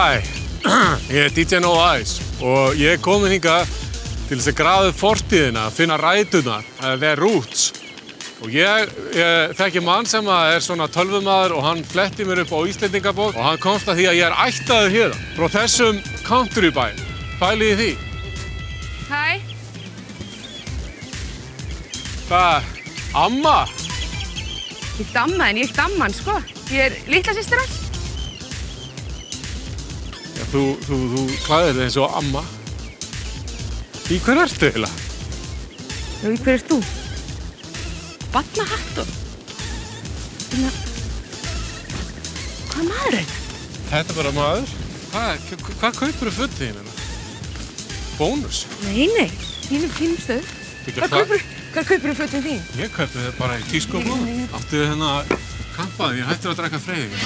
Hæ, ég DJ No Ice og ég komin hingað til þess að grafa upp fortíðina, finna ræturnar, the roots. Og ég þekki mann sem er svona tölvumaður og hann fletti mér upp á Íslendingabók og hann komst að því að ég er ættaður hérna frá þessum countrybæ. Pælið í því. Hæ. Hvað? Amma? Ég damma en ég er ekki damman, sko. Ég er litla systir hans. Já, þú klæðir þig eins og amma. Í hver ertu eiginlega? Já, í hver ert þú? Barnahattur. Hvað maður er þetta? Þetta er bara maður. Hvað kaupir þú fötin þín? Bónus? Nei, þínum stöð. Hvað kaupir þú fötin þín? Ég kaupi þið bara í tískóflóðum. Áttu þið hérna kampaði, ég hættir að drekka freyðingar.